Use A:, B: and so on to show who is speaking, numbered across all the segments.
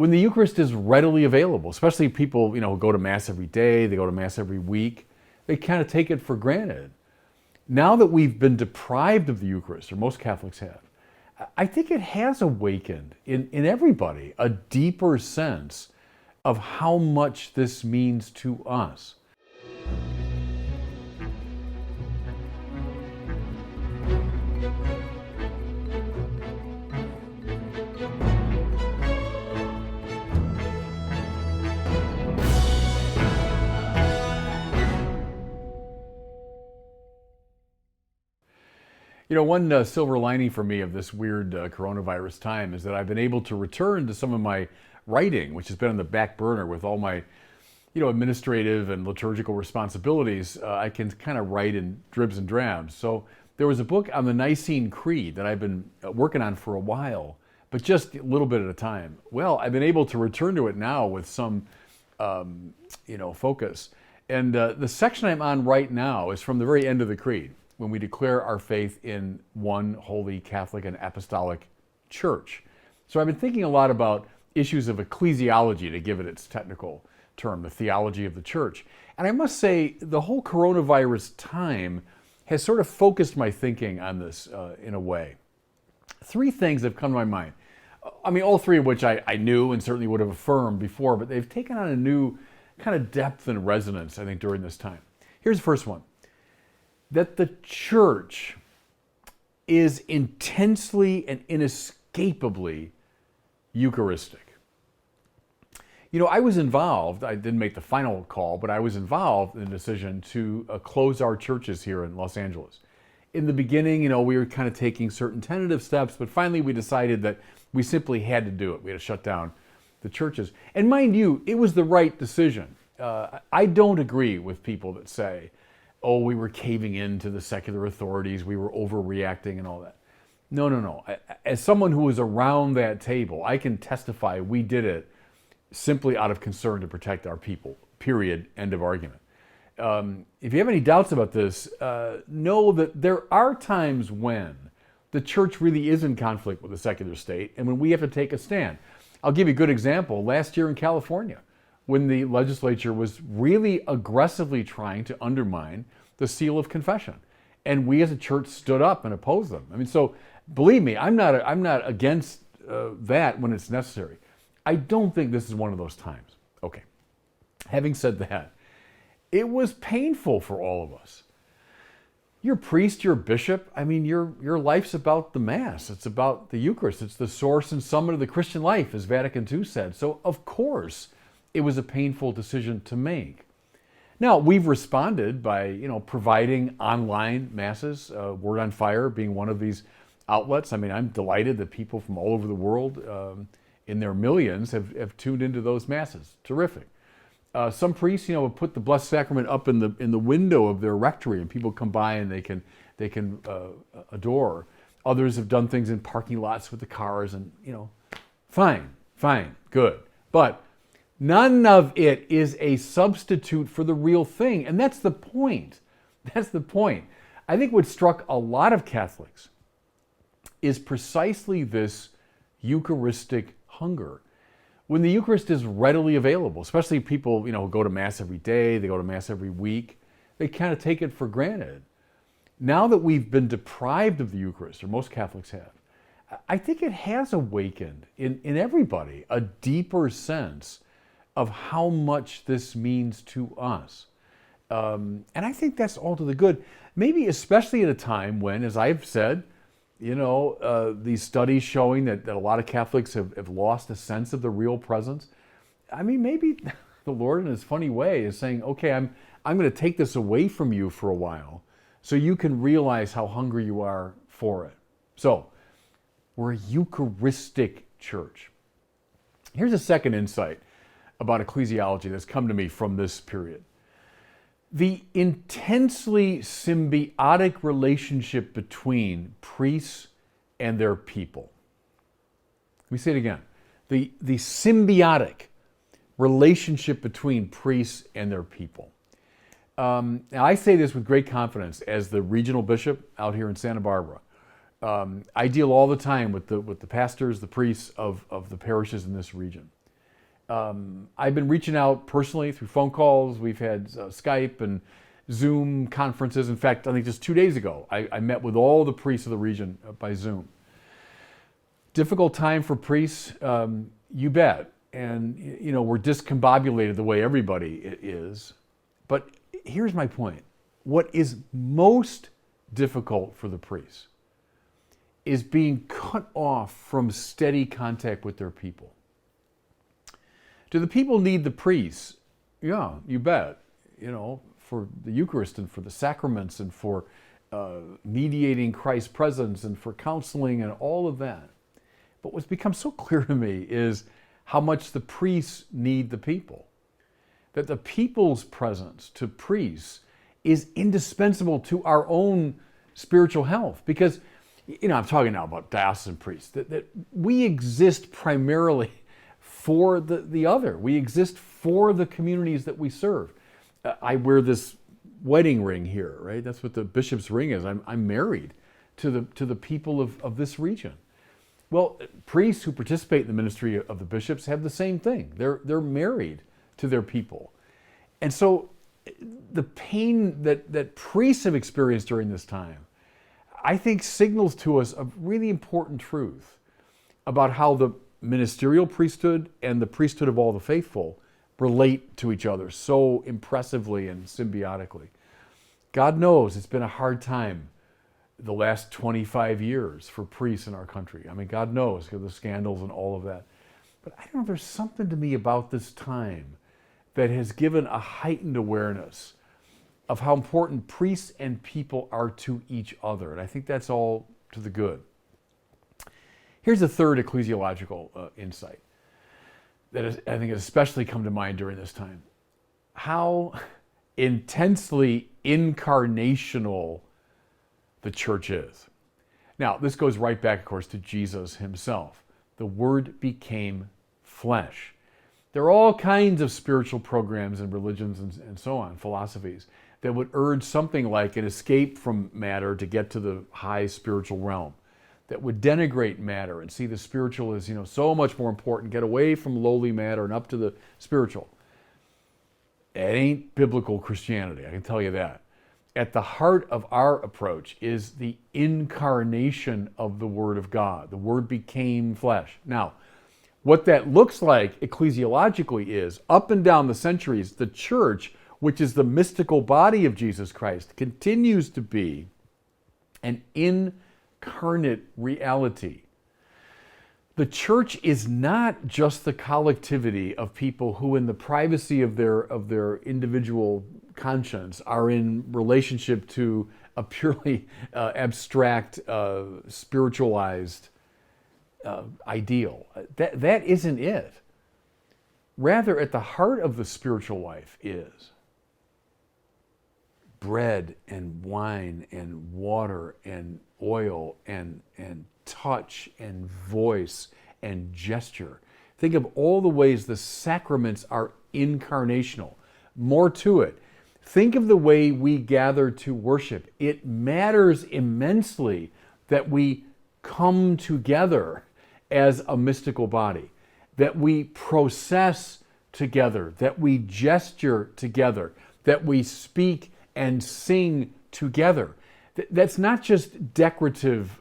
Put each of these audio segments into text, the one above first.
A: when the Eucharist is readily available, especially people, who go to Mass every day, they go to Mass every week, they kind of take it for granted. Now that we've been deprived of the Eucharist, or most Catholics have, I think it has awakened in everybody a deeper sense of how much this means to us. One silver lining for me of this weird coronavirus time is that I've been able to return to some of my writing, which has been on the back burner with all my, administrative and liturgical responsibilities. I can kind of write in dribs and drabs. So there was a book on the Nicene Creed that I've been working on for a while, but just a little bit at a time. Well, I've been able to return to it now with some, focus. And the section I'm on right now is from the very end of the Creed, when we declare our faith in one holy Catholic and Apostolic Church. So I've been thinking a lot about issues of ecclesiology, to give it its technical term, the theology of the church. And I must say, the whole coronavirus time has sort of focused my thinking on this in a way. Three things have come to my mind. I mean, all three of which I knew and certainly would have affirmed before, but they've taken on a new kind of depth and resonance, I think, during this time. Here's the first one. That the church is intensely and inescapably Eucharistic. I was involved, I didn't make the final call, but I was involved in the decision to close our churches here in Los Angeles. In the beginning, we were kind of taking certain tentative steps, but finally we decided that we simply had to do it. We had to shut down the churches. And mind you, it was the right decision. I don't agree with people that say, oh, we were caving in to the secular authorities, we were overreacting and all that. No. As someone who was around that table, I can testify we did it simply out of concern to protect our people, period, end of argument. If you have any doubts about this, know that there are times when the church really is in conflict with the secular state and when we have to take a stand. I'll give you a good example. Last year in California, when the legislature was really aggressively trying to undermine the seal of confession. And we as a church stood up and opposed them. I mean, so believe me, I'm not against that when it's necessary. I don't think this is one of those times. Okay. Having said that, it was painful for all of us. You're a priest, you're a bishop. I mean, your life's about the Mass. It's about the Eucharist. It's the source and summit of the Christian life, as Vatican II said. So, of course, it was a painful decision to make. Now, we've responded by, providing online masses, Word on Fire being one of these outlets. I mean, I'm delighted that people from all over the world, in their millions, have tuned into those masses. Terrific. Some priests, have put the Blessed Sacrament up in the window of their rectory, and people come by and they can adore. Others have done things in parking lots with the cars, and fine, good, but none of it is a substitute for the real thing. And that's the point. That's the point. I think what struck a lot of Catholics is precisely this Eucharistic hunger. When the Eucharist is readily available, especially people, who go to Mass every day, they go to Mass every week, they kind of take it for granted. Now that we've been deprived of the Eucharist, or most Catholics have, I think it has awakened in everybody a deeper sense of how much this means to us. And I think that's all to the good. Maybe especially at a time when, as I've said, these studies showing that a lot of Catholics have lost a sense of the real presence. I mean, maybe the Lord in his funny way is saying, okay, I'm going to take this away from you for a while so you can realize how hungry you are for it. So, we're a Eucharistic church. Here's a second insight about ecclesiology that's come to me from this period. The intensely symbiotic relationship between priests and their people. Let me say it again. The symbiotic relationship between priests and their people. Now I say this with great confidence as the regional bishop out here in Santa Barbara. I deal all the time with the pastors, the priests of the parishes in this region. I've been reaching out personally through phone calls. We've had Skype and Zoom conferences. In fact, I think just 2 days ago, I met with all the priests of the region by Zoom. Difficult time for priests, you bet. And, we're discombobulated the way everybody is. But here's my point. What is most difficult for the priests is being cut off from steady contact with their people. Do the people need the priests? Yeah, you bet. For the Eucharist and for the sacraments and for mediating Christ's presence and for counseling and all of that. But what's become so clear to me is how much the priests need the people. That the people's presence to priests is indispensable to our own spiritual health. Because, I'm talking now about diocesan priests, that we exist primarily for the other. We exist for the communities that we serve. I wear this wedding ring here, right? That's what the bishop's ring is. I'm married to the people of this region. Well, priests who participate in the ministry of the bishops have the same thing. They're married to their people. And so the pain that priests have experienced during this time, I think signals to us a really important truth about how the ministerial priesthood and the priesthood of all the faithful relate to each other so impressively and symbiotically. God knows it's been a hard time the last 25 years for priests in our country. I mean, God knows, because of the scandals and all of that. But I don't know, there's something to me about this time that has given a heightened awareness of how important priests and people are to each other. And I think that's all to the good. Here's a third ecclesiological insight that I think has especially come to mind during this time. How intensely incarnational the church is. Now, this goes right back, of course, to Jesus himself. The Word became flesh. There are all kinds of spiritual programs and religions and so on, philosophies, that would urge something like an escape from matter to get to the high spiritual realm, that would denigrate matter and see the spiritual as, so much more important, get away from lowly matter and up to the spiritual. It ain't biblical Christianity, I can tell you that. At the heart of our approach is the incarnation of the Word of God. The Word became flesh. Now, what that looks like ecclesiologically is, up and down the centuries, the church, which is the mystical body of Jesus Christ, continues to be an incarnate reality. The church is not just the collectivity of people who, in the privacy of their individual conscience, are in relationship to a purely abstract, spiritualized ideal. That isn't it. Rather, at the heart of the spiritual life is bread and wine and water and oil and touch and voice and gesture. Think of all the ways the sacraments are incarnational. More to it. Think of the way we gather to worship. It matters immensely that we come together as a mystical body, that we process together, that we gesture together, that we speak and sing together. That's not just decorative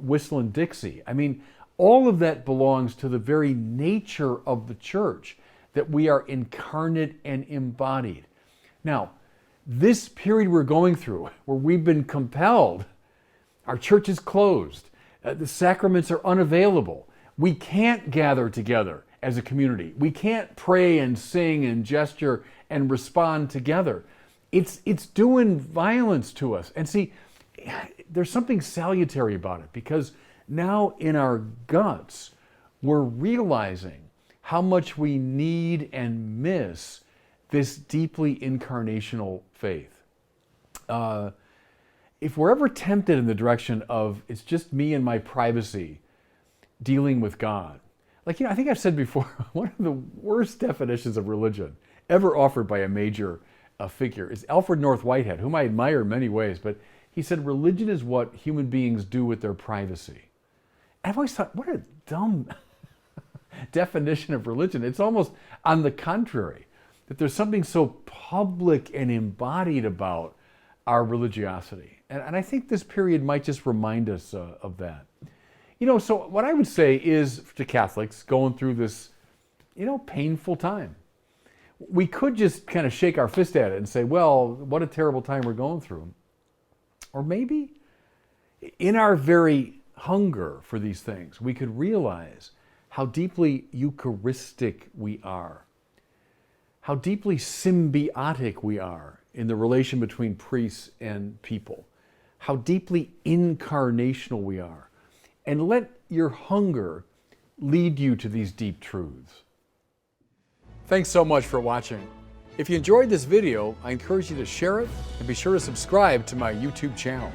A: whistle and Dixie. I mean, all of that belongs to the very nature of the church, that we are incarnate and embodied. Now, this period we're going through, where we've been compelled, our church is closed, the sacraments are unavailable, we can't gather together as a community, we can't pray and sing and gesture and respond together. It's doing violence to us. And see, there's something salutary about it, because now in our guts, we're realizing how much we need and miss this deeply incarnational faith. If we're ever tempted in the direction of, it's just me and my privacy dealing with God, I think I've said before, one of the worst definitions of religion ever offered by a major figure is Alfred North Whitehead, whom I admire in many ways, but he said religion is what human beings do with their privacy. And I've always thought, what a dumb definition of religion. It's almost on the contrary, that there's something so public and embodied about our religiosity. And I think this period might just remind us of that. So what I would say is to Catholics going through this, painful time, we could just kind of shake our fist at it and say, well, what a terrible time we're going through. Or maybe in our very hunger for these things, we could realize how deeply Eucharistic we are, how deeply symbiotic we are in the relation between priests and people, how deeply incarnational we are. And let your hunger lead you to these deep truths. Thanks so much for watching. If you enjoyed this video, I encourage you to share it and be sure to subscribe to my YouTube channel.